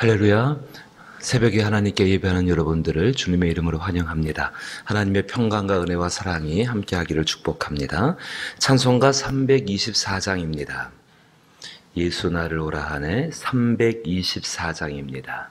할렐루야. 새벽에 하나님께 예배하는 여러분들을 주님의 이름으로 환영합니다. 하나님의 평강과 은혜와 사랑이 함께하기를 축복합니다. 찬송가 324장입니다. 예수 나를 오라 하네 324장입니다.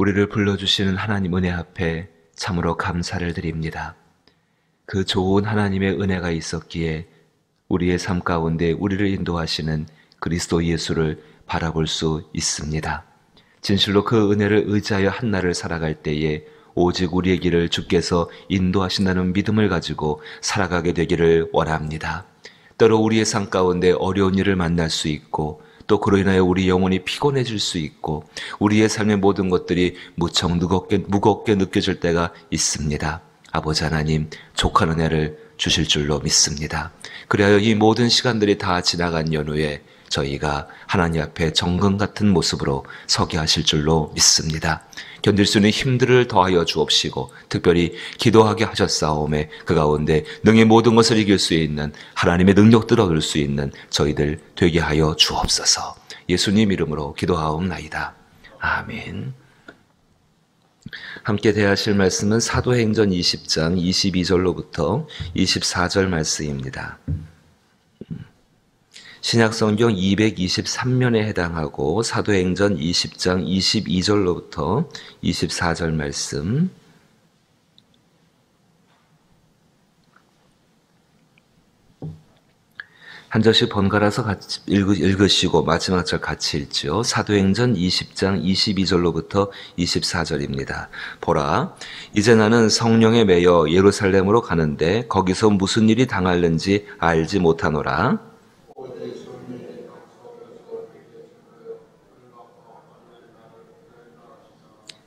우리를 불러주시는 하나님 은혜 앞에 참으로 감사를 드립니다. 그 좋은 하나님의 은혜가 있었기에 우리의 삶 가운데 우리를 인도하시는 그리스도 예수를 바라볼 수 있습니다. 진실로 그 은혜를 의지하여 한날을 살아갈 때에 오직 우리의 길을 주께서 인도하신다는 믿음을 가지고 살아가게 되기를 원합니다. 때로 우리의 삶 가운데 어려운 일을 만날 수 있고 또 그로 인하여 우리 영혼이 피곤해질 수 있고 우리의 삶의 모든 것들이 무척 무겁게 느껴질 때가 있습니다. 아버지 하나님, 족한 은혜를 주실 줄로 믿습니다. 그리하여 이 모든 시간들이 다 지나간 연후에 저희가 하나님 앞에 정금 같은 모습으로 서게 하실 줄로 믿습니다. 견딜 수 있는 힘들을 더하여 주옵시고 특별히 기도하게 하셨사오매 그 가운데 능히 모든 것을 이길 수 있는 하나님의 능력들을 얻을 수 있는 저희들 되게 하여 주옵소서. 예수님 이름으로 기도하옵나이다. 아멘. 함께 대하실 말씀은 사도행전 20장 22절로부터 24절 말씀입니다. 신약성경 223면에 해당하고 사도행전 20장 22절로부터 24절 말씀, 한 절씩 번갈아서 같이 읽으시고 마지막 절 같이 읽죠. 사도행전 20장 22절로부터 24절입니다. 보라, 이제 나는 성령에 매여 예루살렘으로 가는데 거기서 무슨 일이 당할는지 알지 못하노라.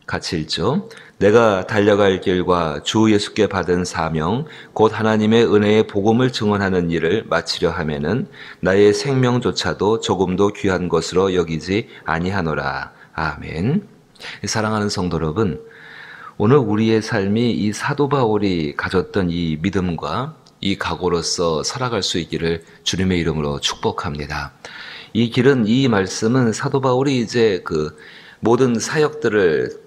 같이 읽죠. 내가 달려갈 길과 주 예수께 받은 사명 곧 하나님의 은혜의 복음을 증언하는 일을 마치려 하면은 나의 생명조차도 조금도 귀한 것으로 여기지 아니하노라. 아멘. 사랑하는 성도 여러분, 오늘 우리의 삶이 이 사도 바울이 가졌던 이 믿음과 이 각오로서 살아갈 수 있기를 주님의 이름으로 축복합니다. 이 길은, 이 말씀은 사도 바울이 이제 그 모든 사역들을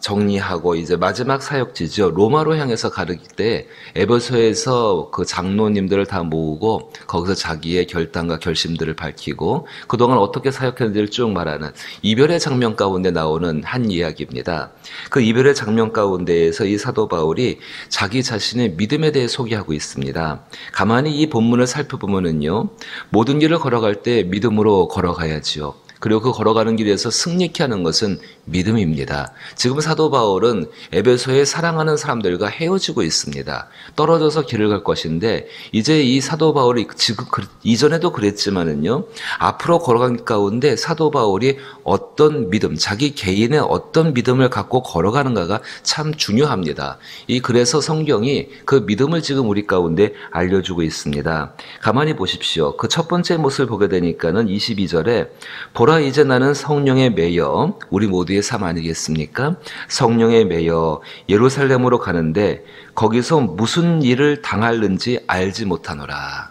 정리하고 이제 마지막 사역지죠. 로마로 향해서 가르칠 때 에베소에서 그 장로님들을 다 모으고 거기서 자기의 결단과 결심들을 밝히고 그동안 어떻게 사역했는지를 쭉 말하는 이별의 장면 가운데 나오는 한 이야기입니다. 그 이별의 장면 가운데에서 이 사도 바울이 자기 자신의 믿음에 대해 소개하고 있습니다. 가만히 이 본문을 살펴보면은요, 모든 길을 걸어갈 때 믿음으로 걸어가야지요. 그리고 그 걸어가는 길에서 승리케 하는 것은 믿음입니다. 지금 사도 바울은 에베소에 사랑하는 사람들과 헤어지고 있습니다. 떨어져서 길을 갈 것인데 이제 이 사도 바울이 지금 이전에도 그랬지만은요, 앞으로 걸어간 가운데 사도 바울이 어떤 믿음, 자기 개인의 어떤 믿음을 갖고 걸어가는가가 참 중요합니다. 그래서 성경이 그 믿음을 지금 우리 가운데 알려주고 있습니다. 가만히 보십시오. 그 첫 번째 모습을 보게 되니까는 22절에 보라, 이제 나는 성령에 매여, 우리 모두의 삶 아니겠습니까? 성령에 매여 예루살렘으로 가는데 거기서 무슨 일을 당할는지 알지 못하노라.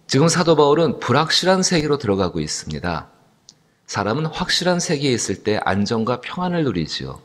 지금 사도 바울은 불확실한 세계로 들어가고 있습니다. 사람은 확실한 세계에 있을 때 안정과 평안을 누리지요.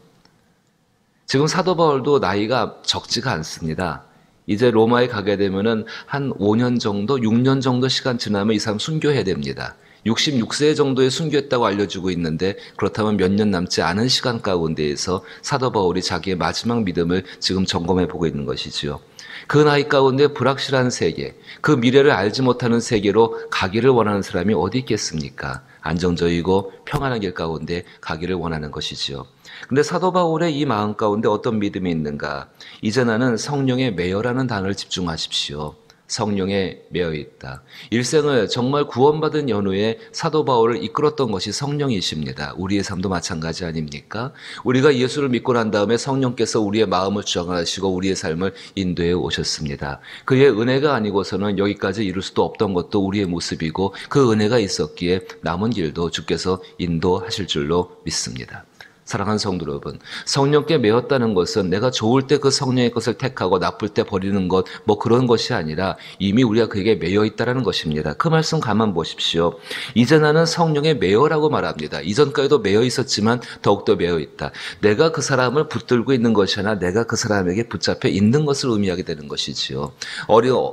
지금 사도 바울도 나이가 적지가 않습니다. 이제 로마에 가게 되면은 한 5년 정도, 6년 정도 시간 지나면 이 사람 순교해야 됩니다. 66세 정도에 순교했다고 알려주고 있는데 그렇다면 몇 년 남지 않은 시간 가운데에서 사도 바울이 자기의 마지막 믿음을 지금 점검해 보고 있는 것이지요. 그 나이 가운데 불확실한 세계, 그 미래를 알지 못하는 세계로 가기를 원하는 사람이 어디 있겠습니까? 안정적이고 평안한 길 가운데 가기를 원하는 것이지요. 근데 사도 바울의 이 마음 가운데 어떤 믿음이 있는가? 이제 나는 성령의 매여라는 단어를 집중하십시오. 성령에 매여 있다. 일생을 정말 구원받은 연후에 사도 바울을 이끌었던 것이 성령이십니다. 우리의 삶도 마찬가지 아닙니까? 우리가 예수를 믿고 난 다음에 성령께서 우리의 마음을 주장하시고 우리의 삶을 인도해 오셨습니다. 그의 은혜가 아니고서는 여기까지 이룰 수도 없던 것도 우리의 모습이고 그 은혜가 있었기에 남은 길도 주께서 인도하실 줄로 믿습니다. 사랑하는 성도 여러분, 성령께 매였다는 것은 내가 좋을 때 그 성령의 것을 택하고 나쁠 때 버리는 것, 그런 것이 아니라 이미 우리가 그에게 매여 있다는 것입니다. 그 말씀 가만 보십시오. 이제 나는 성령에 매여라고 말합니다. 이전까지도 매여 있었지만 더욱더 매여 있다. 내가 그 사람을 붙들고 있는 것이 아니라 내가 그 사람에게 붙잡혀 있는 것을 의미하게 되는 것이지요.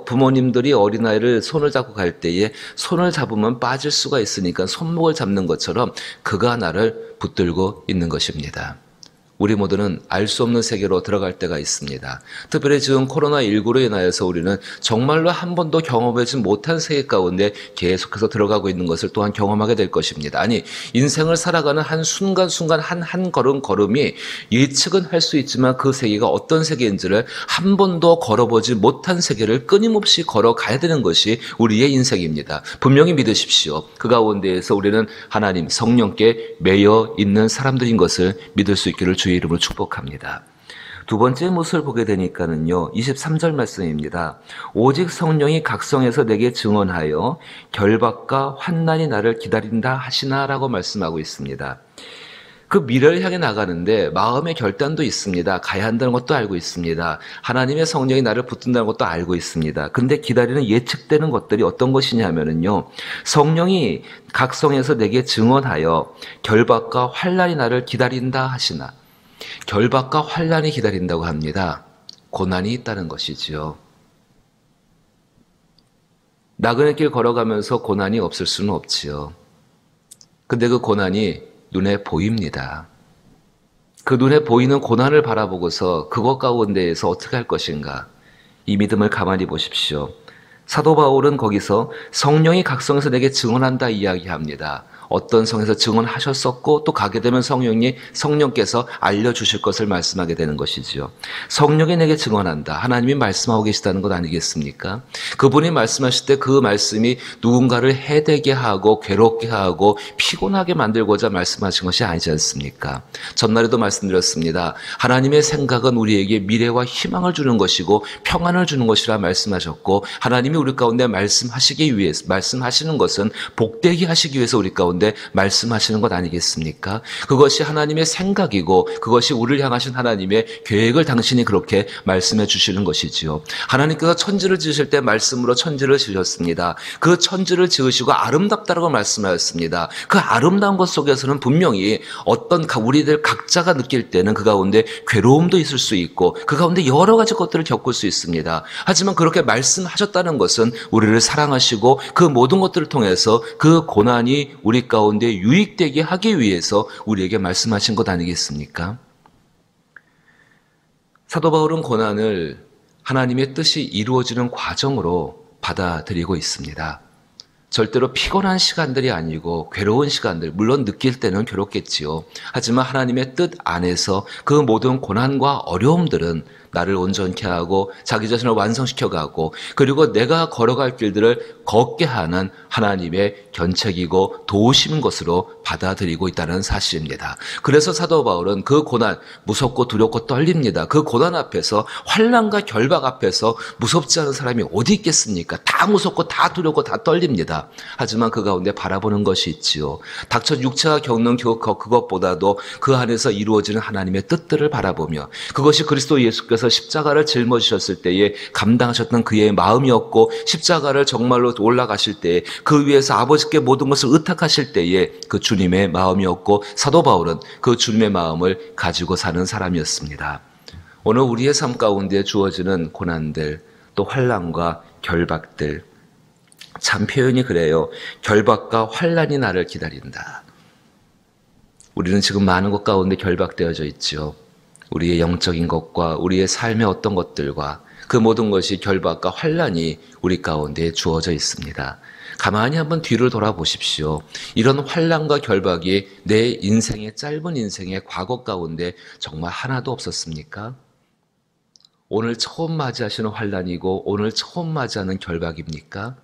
부모님들이 어린아이를 손을 잡고 갈 때에 손을 잡으면 빠질 수가 있으니까 손목을 잡는 것처럼 그가 나를 붙들고 있는 것입니다. 우리 모두는 알 수 없는 세계로 들어갈 때가 있습니다. 특별히 지금 코로나19로 인하여서 우리는 정말로 한 번도 경험하지 못한 세계 가운데 계속해서 들어가고 있는 것을 또한 경험하게 될 것입니다. 아니, 인생을 살아가는 한 순간순간 한 걸음이 예측은 할 수 있지만 그 세계가 어떤 세계인지를 한 번도 걸어보지 못한 세계를 끊임없이 걸어가야 되는 것이 우리의 인생입니다. 분명히 믿으십시오. 그 가운데에서 우리는 하나님, 성령께 매여 있는 사람들인 것을 믿을 수 있기를 주의 이름으로 축복합니다. 두 번째 모습을 보게 되니까는요, 23절 말씀입니다. 오직 성령이 각성해서 내게 증언하여 결박과 환난이 나를 기다린다 하시나라고 말씀하고 있습니다. 그 미래를 향해 나가는데 마음의 결단도 있습니다. 가야 한다는 것도 알고 있습니다. 하나님의 성령이 나를 붙든다는 것도 알고 있습니다. 근데 기다리는 예측되는 것들이 어떤 것이냐면요, 성령이 각성해서 내게 증언하여 결박과 환난이 나를 기다린다 하시나. 결박과 환난이 기다린다고 합니다. 고난이 있다는 것이지요. 나그네 길 걸어가면서 고난이 없을 수는 없지요. 근데 그 고난이 눈에 보입니다. 그 눈에 보이는 고난을 바라보고서 그것 가운데에서 어떻게 할 것인가? 이 믿음을 가만히 보십시오. 사도 바울은 거기서 성령이 각성해서 내게 증언한다 이야기합니다. 어떤 성에서 증언하셨었고 또 가게 되면 성령께서 알려주실 것을 말씀하게 되는 것이지요. 성령이 내게 증언한다. 하나님이 말씀하고 계시다는 것 아니겠습니까? 그분이 말씀하실 때 그 말씀이 누군가를 해되게 하고 괴롭게 하고 피곤하게 만들고자 말씀하신 것이 아니지 않습니까? 전날에도 말씀드렸습니다. 하나님의 생각은 우리에게 미래와 희망을 주는 것이고 평안을 주는 것이라 말씀하셨고, 하나님이 우리 가운데 말씀하시는 것은 복되게 하시기 위해서 우리 가운데 말씀하시는 것 아니겠습니까? 그것이 하나님의 생각이고 그것이 우리를 향하신 하나님의 계획을 당신이 그렇게 말씀해 주시는 것이지요. 하나님께서 천지를 지으실 때 말씀으로 천지를 지으셨습니다. 그 천지를 지으시고 아름답다라고 말씀하셨습니다. 그 아름다운 것 속에서는 분명히 우리들 각자가 느낄 때는 그 가운데 괴로움도 있을 수 있고 그 가운데 여러 가지 것들을 겪을 수 있습니다. 하지만 그렇게 말씀하셨다는 것은 우리를 사랑하시고 그 모든 것들을 통해서 그 고난이 우리 가운데 유익되게 하기 위해서 우리에게 말씀하신 것 아니겠습니까? 사도 바울은 고난을 하나님의 뜻이 이루어지는 과정으로 받아들이고 있습니다. 절대로 피곤한 시간들이 아니고 괴로운 시간들, 물론 느낄 때는 괴롭겠지요. 하지만 하나님의 뜻 안에서 그 모든 고난과 어려움들은 나를 온전케 하고 자기 자신을 완성시켜가고 그리고 내가 걸어갈 길들을 걷게 하는 하나님의 견책이고 도우심인 것으로 받아들이고 있다는 사실입니다. 그래서 사도 바울은 그 고난, 무섭고 두렵고 떨립니다. 그 고난 앞에서, 환난과 결박 앞에서 무섭지 않은 사람이 어디 있겠습니까? 다 무섭고 다 두렵고 다 떨립니다. 하지만 그 가운데 바라보는 것이 있지요. 닥쳐 육체가 겪는 그것보다도 그 안에서 이루어지는 하나님의 뜻들을 바라보며, 그것이 그리스도 예수께서 십자가를 짊어지셨을 때에 감당하셨던 그의 마음이었고, 십자가를 정말로 올라가실 때에 그 위에서 아버지께 모든 것을 의탁하실 때에 그 주님의 마음이었고, 사도 바울은 그 주님의 마음을 가지고 사는 사람이었습니다. 오늘 우리의 삶 가운데 주어지는 고난들, 또 환난과 결박들, 참 표현이 그래요. 결박과 환난이 나를 기다린다. 우리는 지금 많은 것 가운데 결박되어져 있죠. 우리의 영적인 것과 우리의 삶의 어떤 것들과 그 모든 것이 결박과 환난이 우리 가운데 주어져 있습니다. 가만히 한번 뒤를 돌아보십시오. 이런 환난과 결박이 내 인생의, 짧은 인생의 과거 가운데 정말 하나도 없었습니까? 오늘 처음 맞이하시는 환난이고 오늘 처음 맞이하는 결박입니까?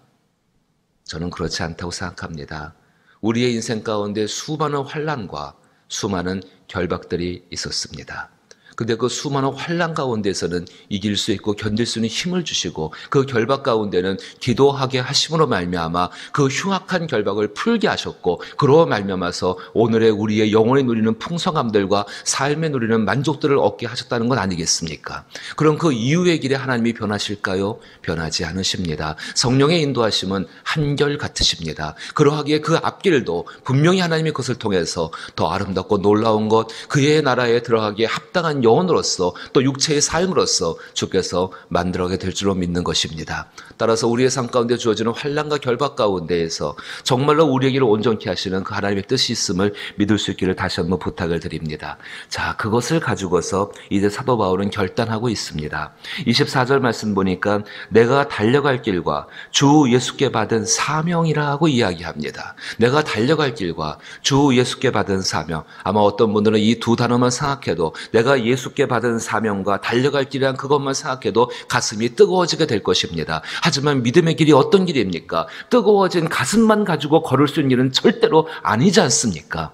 저는 그렇지 않다고 생각합니다. 우리의 인생 가운데 수많은 환난과 수많은 결박들이 있었습니다. 근데 그 수많은 환난 가운데서는 이길 수 있고 견딜 수 있는 힘을 주시고, 그 결박 가운데는 기도하게 하심으로 말미암아 그 흉악한 결박을 풀게 하셨고, 그로 말미암아서 오늘의 우리의 영혼이 누리는 풍성함들과 삶에 누리는 만족들을 얻게 하셨다는 건 아니겠습니까? 그럼 그 이후의 길에 하나님이 변하실까요? 변하지 않으십니다. 성령의 인도하심은 한결 같으십니다. 그러하기에 그 앞길도 분명히 하나님이 그것을 통해서 더 아름답고 놀라운 것, 그의 나라에 들어가기에 합당한 영혼으로서 또 육체의 삶으로서 주께서 만들어가게 될 줄로 믿는 것입니다. 따라서 우리의 삶 가운데 주어지는 환난과 결박 가운데에서 정말로 우리에게를 온전케 하시는 그 하나님의 뜻이 있음을 믿을 수 있기를 다시 한번 부탁을 드립니다. 자, 그것을 가지고서 이제 사도 바울은 결단하고 있습니다. 24절 말씀 보니까 내가 달려갈 길과 주 예수께 받은 사명이라고 이야기합니다. 내가 달려갈 길과 주 예수께 받은 사명. 아마 어떤 분들은 이 두 단어만 생각해도, 내가 예수께 받은 사명과 달려갈 길이란 그것만 생각해도 가슴이 뜨거워지게 될 것입니다. 하지만 믿음의 길이 어떤 길입니까? 뜨거워진 가슴만 가지고 걸을 수 있는 길은 절대로 아니지 않습니까?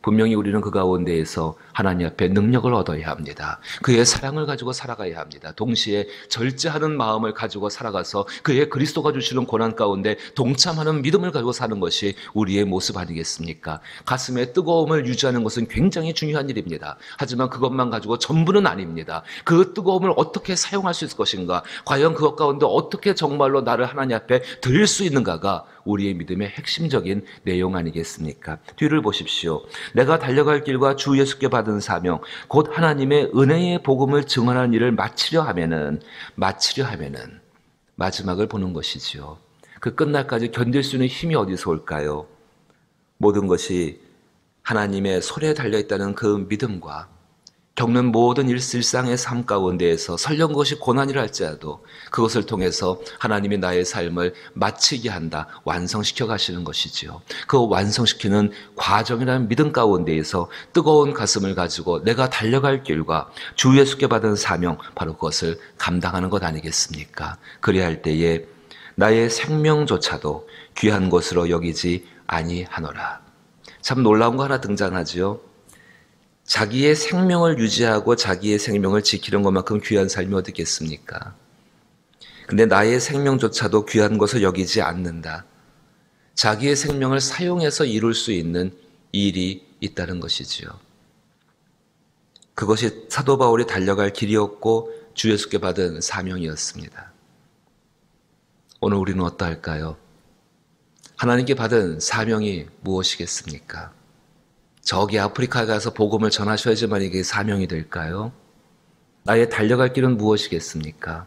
분명히 우리는 그 가운데에서 하나님 앞에 능력을 얻어야 합니다. 그의 사랑을 가지고 살아가야 합니다. 동시에 절제하는 마음을 가지고 살아가서 그의 그리스도가 주시는 고난 가운데 동참하는 믿음을 가지고 사는 것이 우리의 모습 아니겠습니까? 가슴의 뜨거움을 유지하는 것은 굉장히 중요한 일입니다. 하지만 그것만 가지고 전부는 아닙니다. 그 뜨거움을 어떻게 사용할 수 있을 것인가? 과연 그것 가운데 어떻게 정말로 나를 하나님 앞에 드릴 수 있는가가 우리의 믿음의 핵심적인 내용 아니겠습니까? 뒤를 보십시오. 내가 달려갈 길과 주 예수께 받은 사명, 곧 하나님의 은혜의 복음을 증언하는 일을 마치려 하면은 마지막을 보는 것이지요. 그 끝날까지 견딜 수 있는 힘이 어디서 올까요? 모든 것이 하나님의 손에 달려있다는 그 믿음과 겪는 모든 일상의 삶 가운데에서 설령 그것이 고난이라 할지라도 그것을 통해서 하나님이 나의 삶을 마치게 한다, 완성시켜 가시는 것이지요. 그 완성시키는 과정이라는 믿음 가운데에서 뜨거운 가슴을 가지고 내가 달려갈 길과 주 예수께 받은 사명, 바로 그것을 감당하는 것 아니겠습니까? 그래야 할 때에 나의 생명조차도 귀한 것으로 여기지 아니하노라. 참 놀라운 거 하나 등장하지요. 자기의 생명을 유지하고 자기의 생명을 지키는 것만큼 귀한 삶이 어디 있겠습니까? 근데 나의 생명조차도 귀한 것을 여기지 않는다. 자기의 생명을 사용해서 이룰 수 있는 일이 있다는 것이지요. 그것이 사도 바울이 달려갈 길이었고 주 예수께 받은 사명이었습니다. 오늘 우리는 어떠할까요? 하나님께 받은 사명이 무엇이겠습니까? 저기 아프리카에 가서 복음을 전하셔야지만 이게 사명이 될까요? 나의 달려갈 길은 무엇이겠습니까?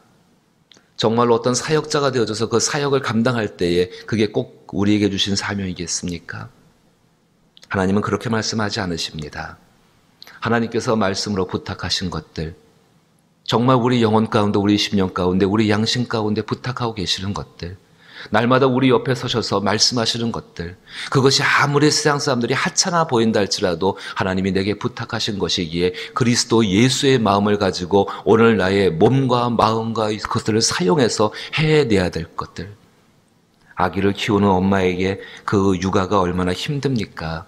정말로 어떤 사역자가 되어져서 그 사역을 감당할 때에 그게 꼭 우리에게 주신 사명이겠습니까? 하나님은 그렇게 말씀하지 않으십니다. 하나님께서 말씀으로 부탁하신 것들, 정말 우리 영혼 가운데, 우리 심령 가운데, 우리 양심 가운데 부탁하고 계시는 것들, 날마다 우리 옆에 서셔서 말씀하시는 것들, 그것이 아무리 세상 사람들이 하찮아 보인다 할지라도 하나님이 내게 부탁하신 것이기에 그리스도 예수의 마음을 가지고 오늘 나의 몸과 마음과 그것들을 사용해서 해내야 될 것들. 아기를 키우는 엄마에게 그 육아가 얼마나 힘듭니까?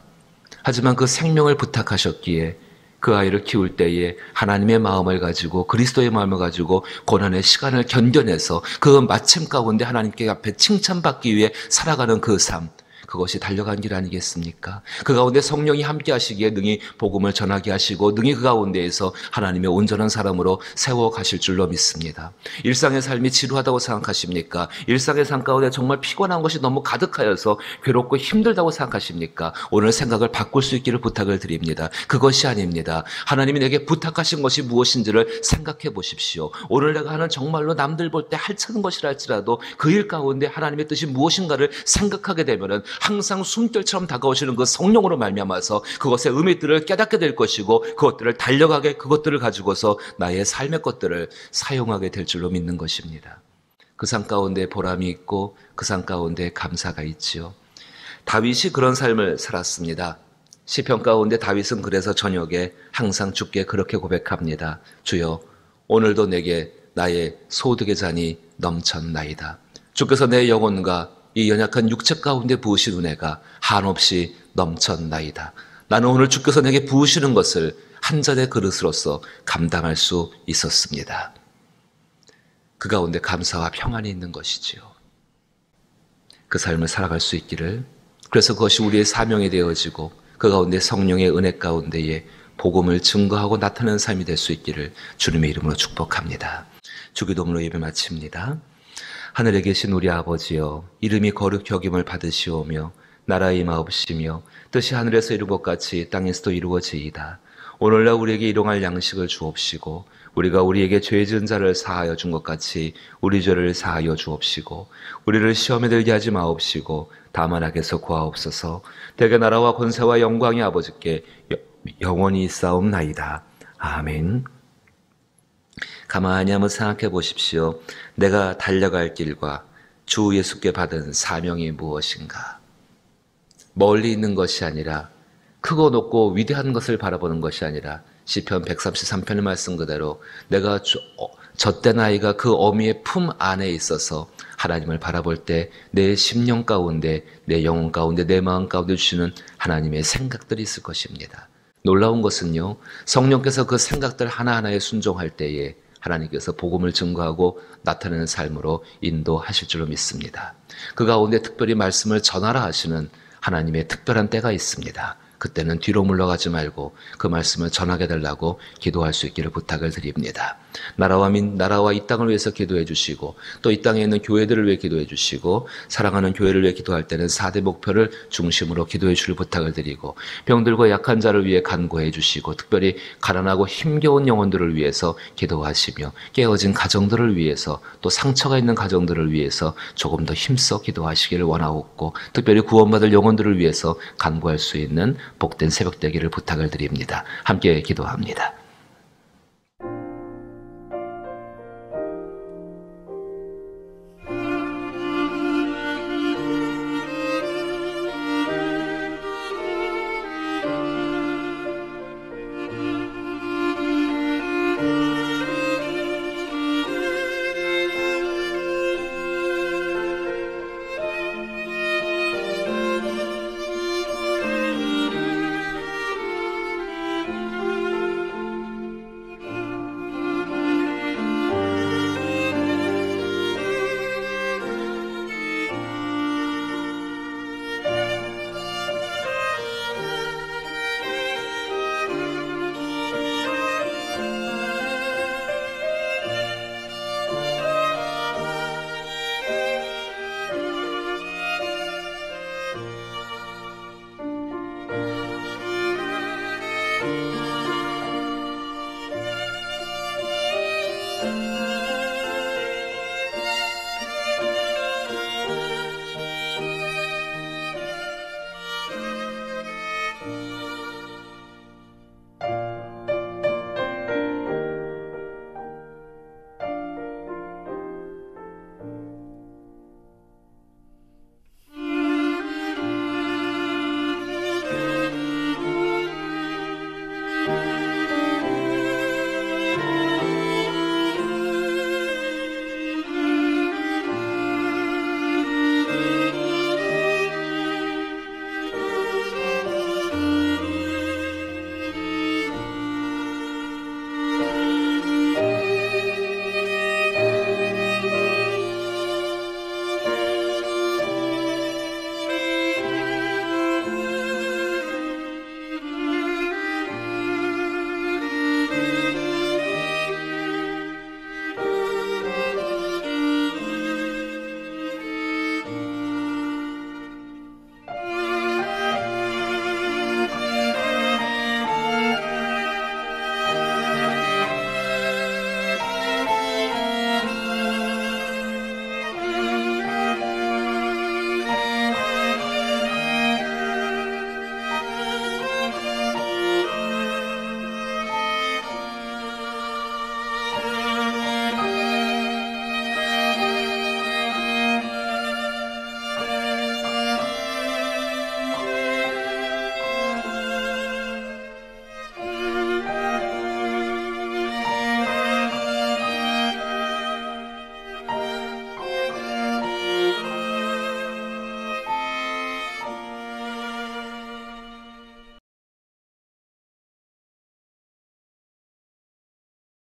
하지만 그 생명을 부탁하셨기에 그 아이를 키울 때에 하나님의 마음을 가지고 그리스도의 마음을 가지고 고난의 시간을 견뎌내서 그 마침 가운데 하나님께 앞에 칭찬받기 위해 살아가는 그 삶, 그것이 달려간 길 아니겠습니까? 그 가운데 성령이 함께 하시기에 능히 복음을 전하게 하시고 능히 그 가운데에서 하나님의 온전한 사람으로 세워가실 줄로 믿습니다. 일상의 삶이 지루하다고 생각하십니까? 일상의 삶 가운데 정말 피곤한 것이 너무 가득하여서 괴롭고 힘들다고 생각하십니까? 오늘 생각을 바꿀 수 있기를 부탁을 드립니다. 그것이 아닙니다. 하나님이 내게 부탁하신 것이 무엇인지를 생각해 보십시오. 오늘 내가 하는 정말로 남들 볼 때 하찮은 것이라 할지라도 그 일 가운데 하나님의 뜻이 무엇인가를 생각하게 되면은 항상 숨결처럼 다가오시는 그 성령으로 말미암아서 그것의 의미들을 깨닫게 될 것이고 그것들을 달려가게 그것들을 가지고서 나의 삶의 것들을 사용하게 될 줄로 믿는 것입니다. 그 삶 가운데 보람이 있고 그 삶 가운데 감사가 있지요. 다윗이 그런 삶을 살았습니다. 시편 가운데 다윗은 그래서 저녁에 항상 주께 그렇게 고백합니다. 주여, 오늘도 내게 나의 소득의 잔이 넘쳤나이다. 주께서 내 영혼과 이 연약한 육체 가운데 부으신 은혜가 한없이 넘쳤나이다. 나는 오늘 주께서 내게 부으시는 것을 한 잔의 그릇으로서 감당할 수 있었습니다. 그 가운데 감사와 평안이 있는 것이지요. 그 삶을 살아갈 수 있기를, 그래서 그것이 우리의 사명이 되어지고 그 가운데 성령의 은혜 가운데에 복음을 증거하고 나타내는 삶이 될 수 있기를 주님의 이름으로 축복합니다. 주기도문으로 예배 마칩니다. 하늘에 계신 우리 아버지여, 이름이 거룩히 여김을 받으시오며 나라의 임하옵시며 뜻이 하늘에서 이룬 것 같이 땅에서도 이루어지이다. 오늘날 우리에게 일용할 양식을 주옵시고 우리가 우리에게 죄 지은 자를 사하여 준 것 같이 우리 죄를 사하여 주옵시고 우리를 시험에 들게 하지 마옵시고 다만 악에서 구하옵소서. 대개 나라와 권세와 영광이 아버지께 영원히 있사옵나이다. 아멘. 가만히 한번 생각해 보십시오. 내가 달려갈 길과 주 예수께 받은 사명이 무엇인가? 멀리 있는 것이 아니라 크고 높고 위대한 것을 바라보는 것이 아니라 시편 133편의 말씀 그대로 내가 젖된 아이가 그 어미의 품 안에 있어서 하나님을 바라볼 때 내 심령 가운데, 내 영혼 가운데, 내 마음 가운데 주시는 하나님의 생각들이 있을 것입니다. 놀라운 것은요, 성령께서 그 생각들 하나하나에 순종할 때에 하나님께서 복음을 증거하고 나타내는 삶으로 인도하실 줄로 믿습니다. 그 가운데 특별히 말씀을 전하라 하시는 하나님의 특별한 때가 있습니다. 그때는 뒤로 물러가지 말고 그 말씀을 전하게 달라고 기도할 수 있기를 부탁을 드립니다. 나라와 이 땅을 위해서 기도해 주시고 또 이 땅에 있는 교회들을 위해 기도해 주시고 사랑하는 교회를 위해 기도할 때는 4대 목표를 중심으로 기도해 주실 부탁을 드리고 병들고 약한 자를 위해 간구해 주시고 특별히 가난하고 힘겨운 영혼들을 위해서 기도하시며 깨어진 가정들을 위해서 또 상처가 있는 가정들을 위해서 조금 더 힘써 기도하시기를 원하옵고 특별히 구원받을 영혼들을 위해서 간구할 수 있는 복된 새벽 되기를 부탁을 드립니다. 함께 기도합니다.